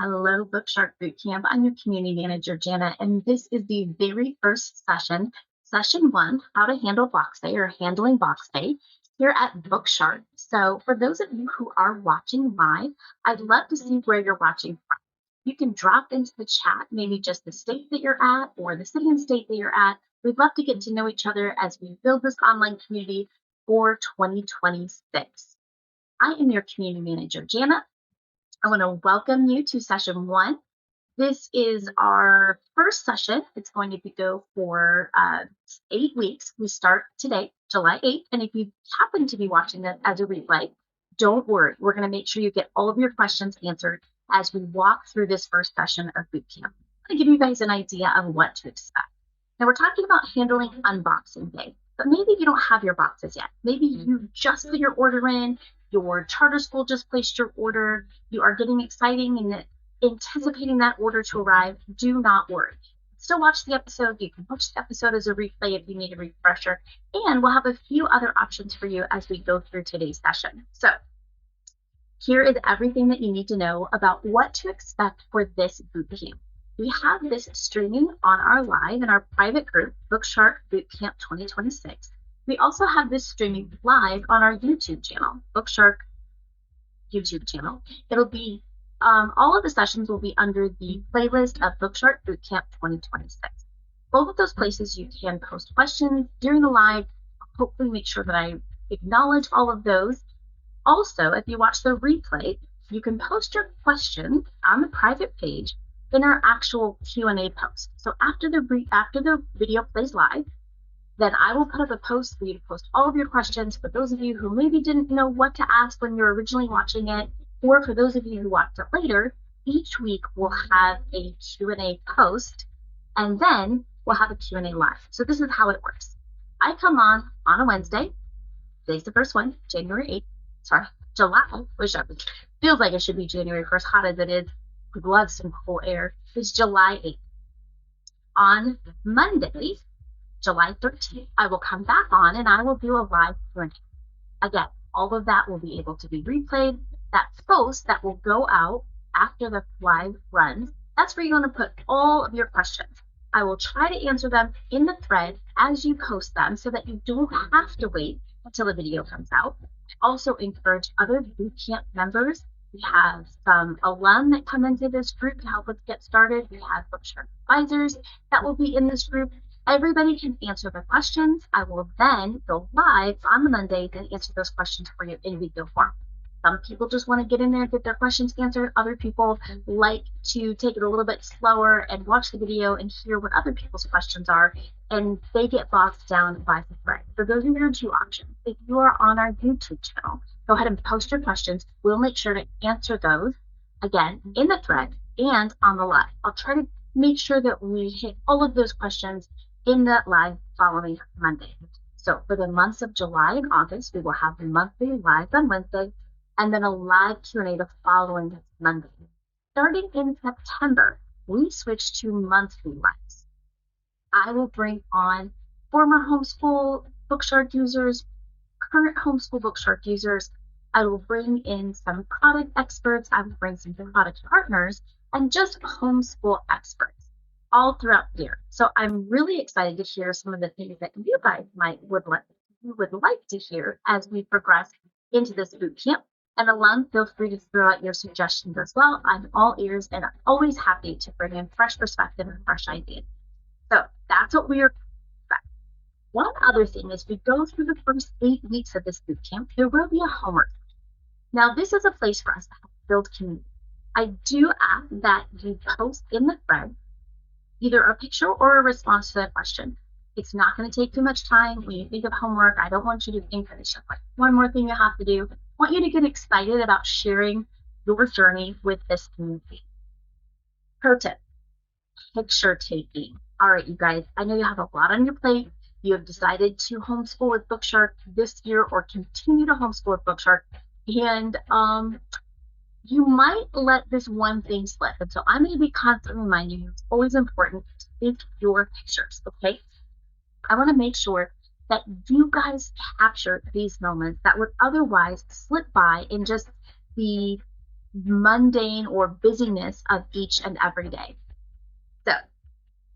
Hello, BookShark Bootcamp. I'm your community manager, Jana, and this is the very first session, session one, how to handle box day or handling box day here at BookShark. So for those of you who are watching live, I'd love to see where you're watching from. You can drop into the chat, maybe just the state that you're at or the city and state that you're at. We'd love to get to know each other as we build this online community for 2026. I am your community manager, Jana. I want to welcome you to session one. This is our first session. It's going to go for 8 weeks. We start today, July 8th. And if you happen to be watching this as a replay, don't worry. We're going to make sure you get all of your questions answered as we walk through this first session of bootcamp. I'm going to give you guys an idea of what to expect. Now, we're talking about handling unboxing day, but maybe you don't have your boxes yet. Maybe you just put your order in, your charter school just placed your order, you are getting exciting and anticipating that order to arrive. Do not worry. Still watch the episode. You can watch the episode as a replay if you need a refresher, and we'll have a few other options for you as we go through today's session. So here is everything that you need to know about what to expect for this bootcamp. We have this streaming on our live in our private group, BookShark Bootcamp 2026. We also have this streaming live on our YouTube channel, BookShark YouTube channel. It'll be, all of the sessions will be under the playlist of BookShark Bootcamp 2026. Both of those places you can post questions during the live. Hopefully make sure that I acknowledge all of those. Also, if you watch the replay, you can post your question on the private page in our actual Q&A post. So after the video plays live, then I will put up a post for you to post all of your questions. For those of you who maybe didn't know what to ask when you were originally watching it, or for those of you who watched it later, each week we'll have a Q&A post, and then we'll have a Q&A live. So this is how it works. I come on a Wednesday. Today's the first one, January 8th. Sorry, July. Feels like it should be January 1st, hot as it is. We'd love some cool air. It's July 8th. On Monday, July 13th, I will come back on and I will do a live Q&A. Again, all of that will be able to be replayed. That post that will go out after the live runs, that's where you're going to put all of your questions. I will try to answer them in the thread as you post them so that you don't have to wait until the video comes out. I also encourage other bootcamp members. We have some alum that come into this group to help us get started. We have BookShark advisors that will be in this group. Everybody can answer the questions. I will then go live on the Monday and answer those questions for you in video form. Some people just want to get in there and get their questions answered. Other people like to take it a little bit slower and watch the video and hear what other people's questions are, and they get bogged down by the thread. So those are your two options. If you are on our YouTube channel, go ahead and post your questions. We'll make sure to answer those, again, in the thread and on the live. I'll try to make sure that we hit all of those questions in the live following Monday. So for the months of July and August, we will have monthly live on Wednesday, and then a live Q&A the following Monday. Starting in September, we switch to monthly lives. I will bring on former homeschool BookShark users, current homeschool BookShark users. I will bring in some product experts. I will bring some product partners and just homeschool experts all throughout the year. So I'm really excited to hear some of the things that you guys would like to hear as we progress into this boot camp. And alum, feel free to throw out your suggestions as well. I'm all ears and I'm always happy to bring in fresh perspective and fresh ideas. So that's what we are expecting. One other thing is we go through the first 8 weeks of this boot camp, there will be a homework. Now, this is a place for us to build community. I do ask that you post in the thread either a picture or a response to that question. It's not going to take too much time. When you think of homework, I don't want you to think that it's just like one more thing you have to do. I want you to get excited about sharing your journey with this community. Pro tip, picture taking. All right, you guys, I know you have a lot on your plate. You have decided to homeschool with BookShark this year or continue to homeschool with BookShark. And you might let this one thing slip. And so I'm going to be constantly reminding you, it's always important to take your pictures, okay? I want to make sure that you guys capture these moments that would otherwise slip by in just the mundane or busyness of each and every day. So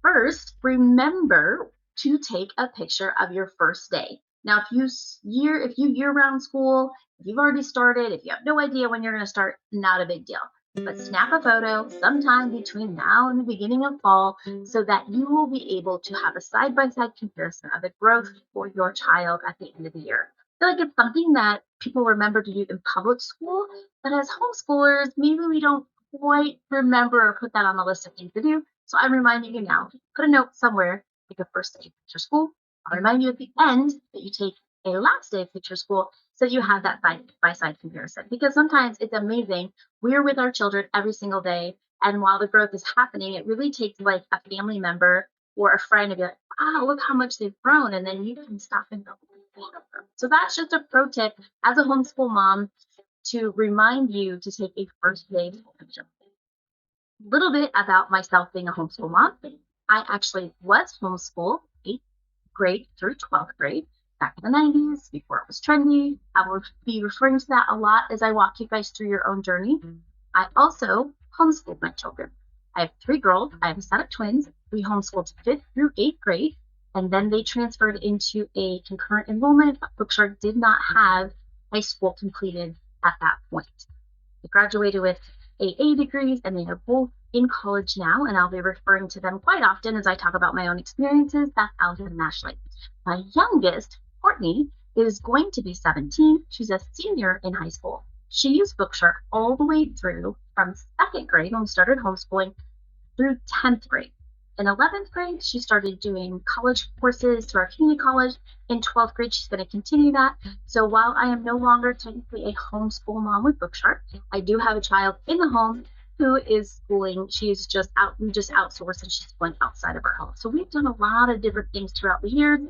first, remember to take a picture of your first day. Now, if you year-round school, if you've already started, if you have no idea when you're going to start, not a big deal. But snap a photo sometime between now and the beginning of fall so that you will be able to have a side-by-side comparison of the growth for your child at the end of the year. I feel like it's something that people remember to do in public school, but as homeschoolers, maybe we don't quite remember or put that on the list of things to do. So I'm reminding you now, put a note somewhere, like a first day of picture school. I'll remind you at the end that you take a last day of picture school so you have that side by side comparison. Because sometimes it's amazing. We're with our children every single day. And while the growth is happening, it really takes like a family member or a friend to be like, wow, look how much they've grown. And then you can stop and go, so that's just a pro tip as a homeschool mom to remind you to take a first day picture. Little bit about myself being a homeschool mom. I actually was homeschooled 8th grade through 12th grade back in the 90s before it was trendy. I will be referring to that a lot as I walk you guys through your own journey. I also homeschooled my children. I have 3 girls. I have a set of twins. We homeschooled 5th through 8th grade, and then they transferred into a concurrent enrollment. BookShark did not have high school completed at that point. They graduated with AA degrees, and they are both in college now, and I'll be referring to them quite often as I talk about my own experiences. That's Alvin and Ashley. My youngest, Courtney, is going to be 17. She's a senior in high school. She used BookShark all the way through from 2nd grade when we started homeschooling through 10th grade. In 11th grade, she started doing college courses through our community college. In 12th grade, she's going to continue that. So while I am no longer technically a homeschool mom with BookShark, I do have a child in the home who is schooling. She's just out, we just outsource, and she's going outside of our home. So we've done a lot of different things throughout the years.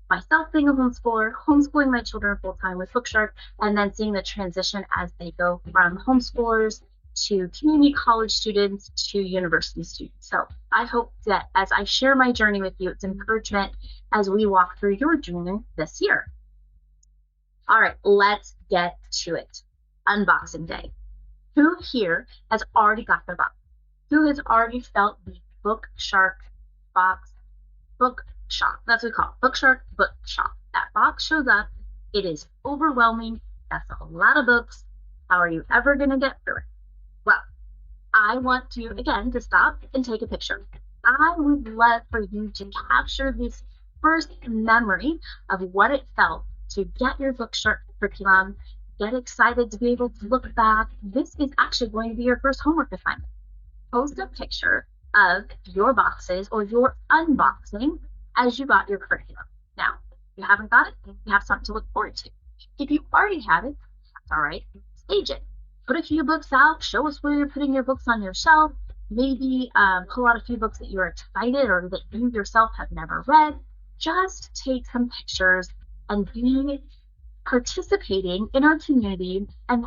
Myself being a homeschooler, homeschooling my children full time with BookShark, and then seeing the transition as they go from homeschoolers to community college students to university students. So I hope that as I share my journey with you, it's encouragement as we walk through your journey this year. All right, let's get to it. Unboxing day. Who here has already got their box? Who has already felt the BookShark box? BookShark, that's what we call it. BookShark, BookShark. That box shows up. It is overwhelming. That's a lot of books. How are you ever going to get through it? Well, I want to, again, to stop and take a picture. I would love for you to capture this first memory of what it felt to get your BookShark curriculum, get excited to be able to look back. This is actually going to be your first homework assignment. Post a picture of your boxes or your unboxing as you got your curriculum. Now, if you haven't got it, you have something to look forward to. If you already have it, that's all right. Stage it. Put a few books out. Show us where you're putting your books on your shelf. Maybe pull out a few books that you're excited or that you yourself have never read. Just take some pictures and be participating in our community and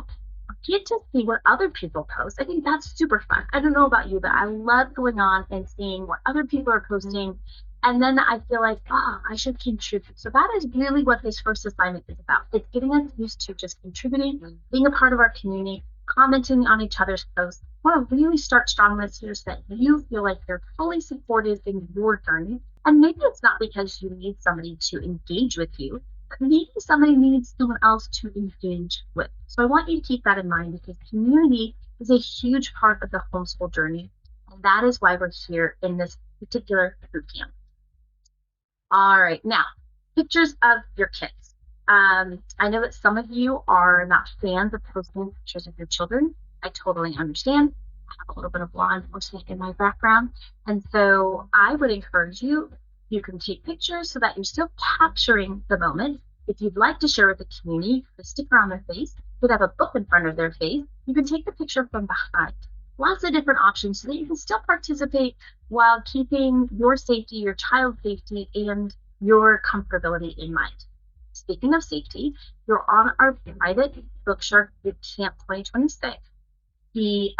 get to see what other people post. I think that's super fun. I don't know about you, but I love going on and seeing what other people are posting. And then I feel like, oh, I should contribute. So that is really what this first assignment is about. It's getting us used to just contributing, being a part of our community, commenting on each other's posts. I want to really start strong this year so that you feel like you're fully supported in your journey. And maybe it's not because you need somebody to engage with you, but maybe somebody needs someone else to engage with. So I want you to keep that in mind because community is a huge part of the homeschool journey. And that is why we're here in this particular boot camp. All right, now, pictures of your kids. I know that some of you are not fans of posting pictures of your children. I totally understand. I have a little bit of law enforcement in my background. And so I would encourage you, you can take pictures so that you're still capturing the moment. If you'd like to share with the community, put a sticker on their face, could have a book in front of their face, you can take the picture from behind. Lots of different options so that you can still participate while keeping your safety, your child's safety, and your comfortability in mind. Speaking of safety, you're on our private BookShark BootCamp 2026. The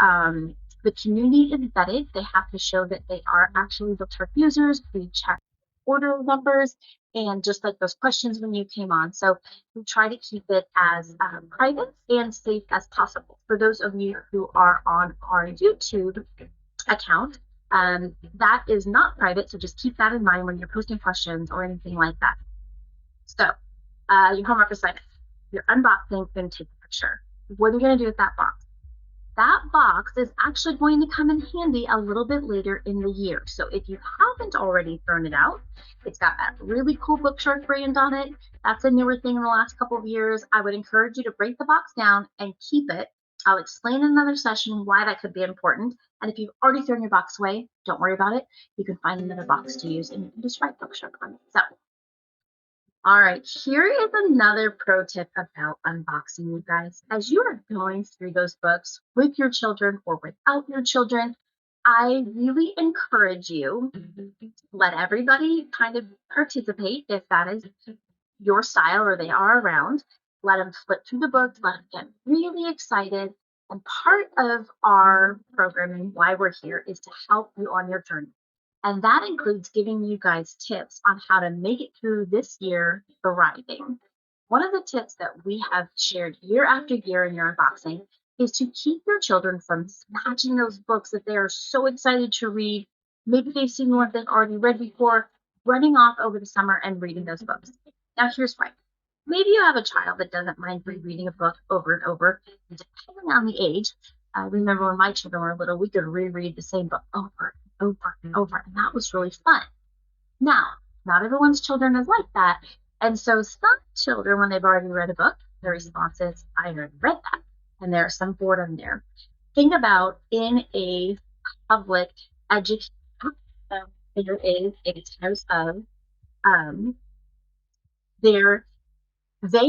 community is vetted. They have to show that they are actually BookShark users. We check order numbers and just like those questions when you came on. So we try to keep it as private and safe as possible. For those of you who are on our YouTube account, that is not private, so just keep that in mind when you're posting questions or anything like that. So your homework assignment, your unboxing, then take a picture. What are you going to do with that box? That box is actually going to come in handy a little bit later in the year. So if you haven't already thrown it out, it's got that really cool BookShark brand on it. That's a newer thing in the last couple of years. I would encourage you to break the box down and keep it. I'll explain in another session why that could be important. And if you've already thrown your box away, don't worry about it. You can find another box to use and you can just write BookShark on it. So all right, here is another pro tip about unboxing, you guys. As you are going through those books with your children or without your children, I really encourage you, let everybody kind of participate if that is your style or they are around. Let them flip through the books, let them get really excited. And part of our programming, why we're here, is to help you on your journey. And that includes giving you guys tips on how to make it through this year thriving. One of the tips that we have shared year after year in your unboxing is to keep your children from snatching those books that they are so excited to read. Maybe they've seen one they've already read before, running off over the summer and reading those books. Now, here's why. Maybe you have a child that doesn't mind rereading a book over and over, depending on the age. I remember when my children were little, we could reread the same book over and over and over, and that was really fun. Now, not everyone's children is like that, and so some children, when they've already read a book, their response is, I already read that, and there's some boredom there. Think about in a public education, there is a type of they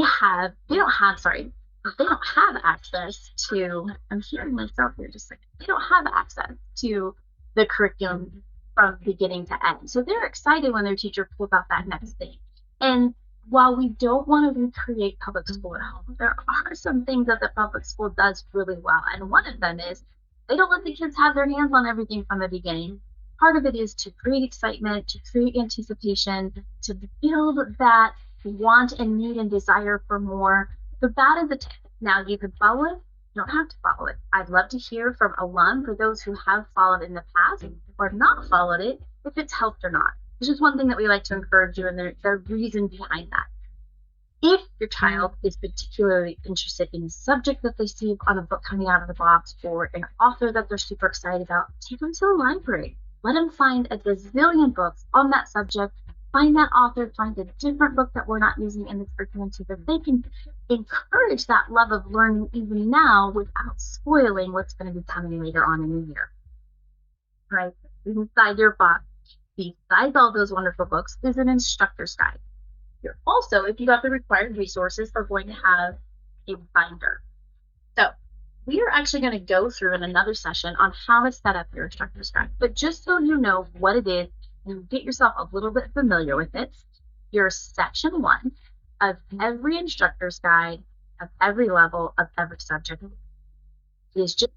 don't have access to, I'm hearing myself here just like, they don't have access to the curriculum from beginning to end. So they're excited when their teacher pulls out that next thing. And while we don't want to recreate public school at home, there are some things that the public school does really well. And one of them is they don't let the kids have their hands on everything from the beginning. Part of it is to create excitement, to create anticipation, to build that want and need and desire for more. So that is a tip. Now you can follow it, you don't have to follow it. I'd love to hear from alum for those who have followed in the past or not followed it, if it's helped or not. It's just one thing that we like to encourage you, and there's a reason behind that. If your child is particularly interested in the subject that they see on a book coming out of the box or an author that they're super excited about, take them to the library. Let them find a gazillion books on that subject. Find that author, find a different book that we're not using in the curriculum so that they can encourage that love of learning even now without spoiling what's going to be coming later on in the year. Right? Inside your box, besides all those wonderful books, is an instructor's guide. You're also, if you have the required resources, are going to have a binder. So we are actually going to go through in another session on how to set up your instructor's guide. But just so you know what it is, and get yourself a little bit familiar with it, your section 1 of every instructor's guide of every level of every subject is just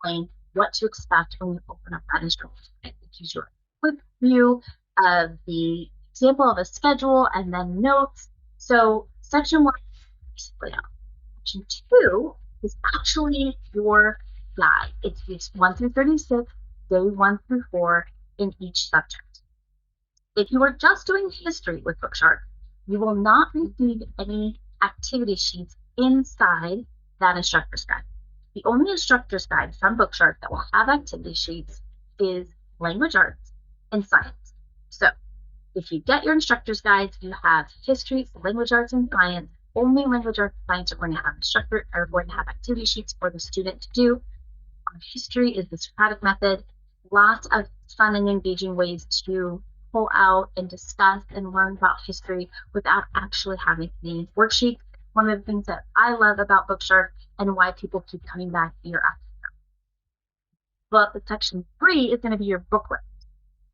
explain what to expect when you open up that instructor's guide. It gives you a quick view of the example of a schedule and then notes. So section 1 is laid out. Section 2 is actually your guide. It's weeks 1 through 36, day 1 through 4 in each subject. If you are just doing history with BookShark, you will not receive any activity sheets inside that instructor's guide. The only instructor's guide from BookShark that will have activity sheets is language arts and science. So if you get your instructor's guides, you have history, language arts, and science. Only language arts and science are going to have activity sheets for the student to do. History is the Socratic method. Lots of fun and engaging ways to pull out and discuss and learn about history without actually having the worksheet. One of the things that I love about BookShark and why people keep coming back year after year. But section 3 is going to be your book list.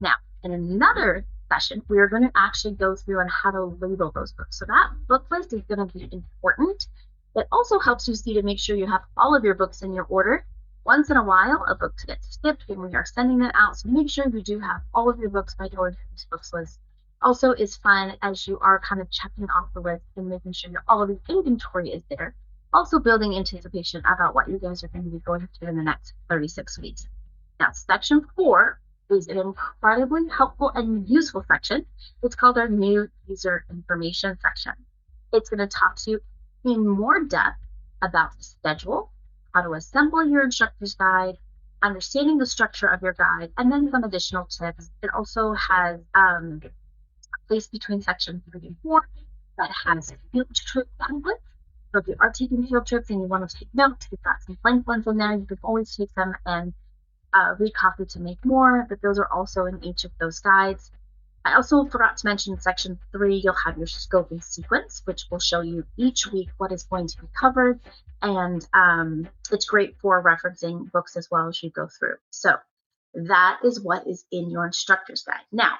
Now, in another session, we are going to actually go through on how to label those books. So that book list is going to be important. It also helps you see to make sure you have all of your books in your order. Once in a while, a book gets skipped when we are sending it out, so make sure you do have all of your books by your books list Also is fun as you are kind of checking off the list and making sure that all of the inventory is there. Also building anticipation about what you guys are going to be going through in the next 36 weeks. Now, section 4 is an incredibly helpful and useful section. It's called our new user information section. It's going to talk to you in more depth about the schedule, how to assemble your instructor's guide, understanding the structure of your guide, and then some additional tips. It also has a place between section 3 and 4 that has field trip templates. So if you are taking field trips and you want to take notes, we've got some blank ones in there. You can always take them and recopy to make more, but those are also in each of those guides. I also forgot to mention section 3, you'll have your scoping sequence, which will show you each week what is going to be covered. And it's great for referencing books as well as you go through. So that is what is in your instructor's guide. Now,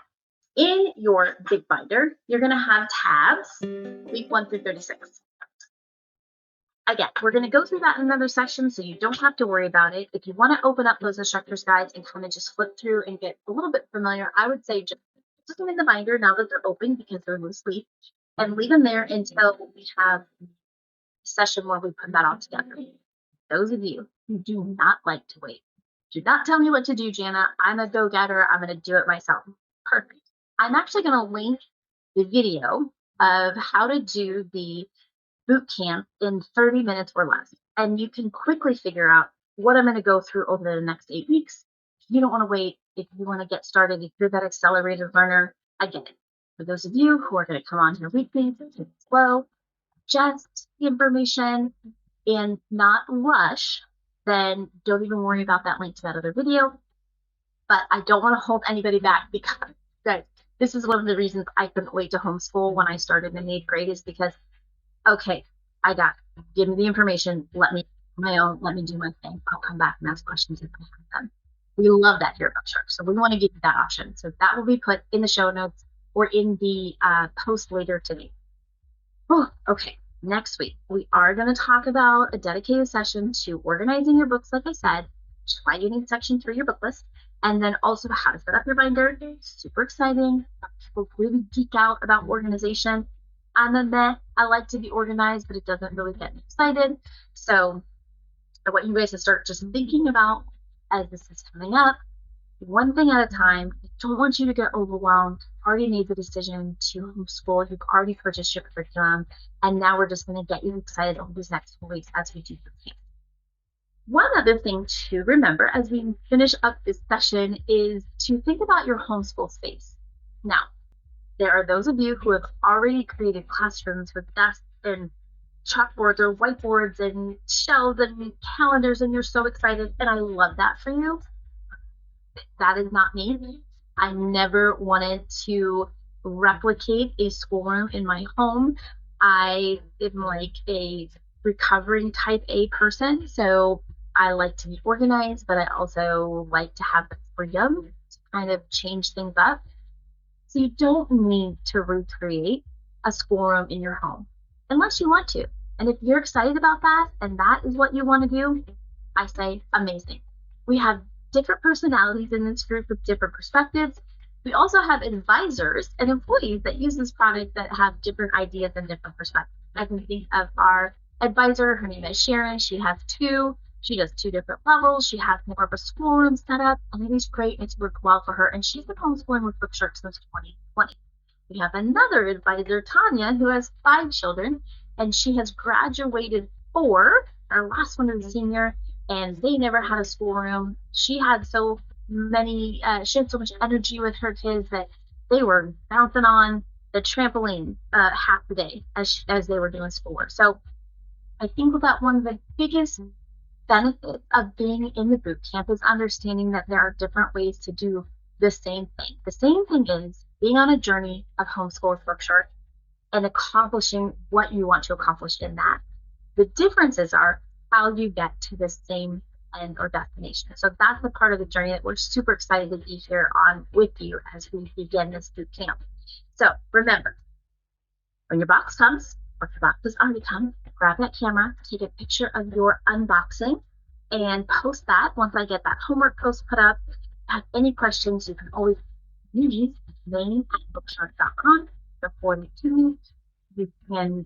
in your big binder, you're going to have tabs, week 1 through 36. Again, we're going to go through that in another section, so you don't have to worry about it. If you want to open up those instructor's guides and kind of just flip through and get a little bit familiar, I would say just put them in the binder now that they're open because they're loose leaf, and leave them there until we have a session where we put that all together. Those of you who do not like to wait, do not tell me what to do, Jana. I'm a go-getter. I'm going to do it myself. Perfect. I'm actually going to link the video of how to do the BootCamp in 30 minutes or less. And you can quickly figure out what I'm going to go through over the next 8 weeks. If you don't want to wait, if you want to get started, if you're that accelerated learner, I get it. For those of you who are going to come on here weekly, take it slow, just the information and not rush, then don't even worry about that link to that other video. But I don't want to hold anybody back because, guys, this is one of the reasons I couldn't wait to homeschool when I started in 8th grade is because, okay, I got it. Give me the information. Let me do my own. Let me do my thing. I'll come back and ask questions if I have them. We love that here at BookShark, so we want to give you that option. So that will be put in the show notes or in the post later today. Oh, okay. Next week, we are going to talk about a dedicated session to organizing your books, like I said, which is why you need section 3 of your book list, and then also how to set up your binder. Super exciting. People really geek out about organization. I'm a meh. I like to be organized, but it doesn't really get me excited. So I want you guys to start just thinking about, as this is coming up, one thing at a time. I don't want you to get overwhelmed. Already made the decision to homeschool. You've already purchased your curriculum. And now we're just going to get you excited over these next 4 weeks as we do the camp. One other thing to remember as we finish up this session is to think about your homeschool space. Now, there are those of you who have already created classrooms with desks and chalkboards or whiteboards and shelves and calendars, and you're so excited, and I love that for you. That is not me. I never wanted to replicate a schoolroom in my home. I am like a recovering type A person, so I like to be organized, but I also like to have the freedom to kind of change things up. So you don't need to recreate a schoolroom in your home unless you want to. And if you're excited about that and that is what you want to do, I say amazing. We have different personalities in this group with different perspectives. We also have advisors and employees that use this product that have different ideas and different perspectives. I can think of our advisor. Her name is Sharon. She has 2. She does 2 different levels. She has more of a schoolroom setup, and it is great. It's worked well for her, and she's been homeschooling with BookShark since 2020. We have another advisor, Tanya, who has 5 children, and she has graduated 4. Our last one is a senior, and they never had a schoolroom. She had so much energy with her kids that they were bouncing on the trampoline half the day as they were doing schoolwork. So I think that one of the biggest benefits of being in the boot camp is understanding that there are different ways to do the same thing. The same thing is being on a journey of homeschool with BookShark and accomplishing what you want to accomplish in that. The differences are how you get to the same end or destination. So that's the part of the journey that we're super excited to be here on with you as we begin this boot camp. So remember, when your box comes, or if your box has already come, grab that camera, take a picture of your unboxing, and post that once I get that homework post put up. If you have any questions, you can always use name at BookShark.com. Before the queue, you can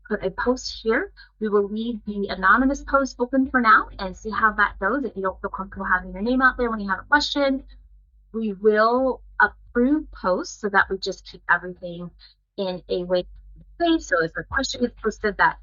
put a post here. We will leave the anonymous post open for now and see how that goes. If you don't feel comfortable having your name out there when you have a question, we will approve posts so that we just keep everything in a way safe. So if a question is posted that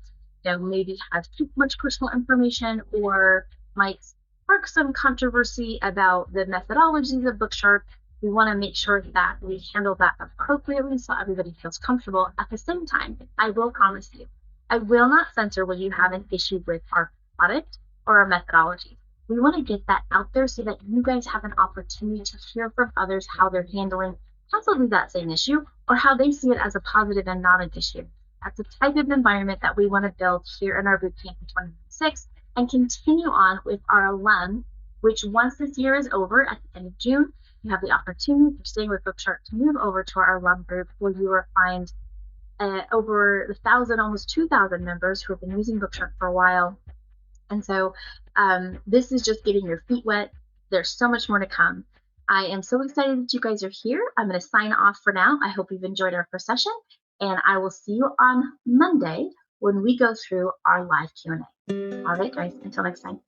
maybe has too much personal information or might spark some controversy about the methodologies of BookShark, we want to make sure that we handle that appropriately so everybody feels comfortable. At the same time, I will promise you, I will not censor when you have an issue with our product or our methodology. We want to get that out there so that you guys have an opportunity to hear from others how they're handling possibly that same issue or how they see it as a positive and not an issue. That's the type of environment that we want to build here in our bootcamp in 2026 and continue on with our alum, which once this year is over at the end of June, you have the opportunity for staying with BookShark to move over to our alum group where you will find over 1,000, almost 2,000 members who have been using BookShark for a while. And so this is just getting your feet wet. There's so much more to come. I am so excited that you guys are here. I'm going to sign off for now. I hope you've enjoyed our first session, and I will see you on Monday when we go through our live Q&A. All right, guys, until next time.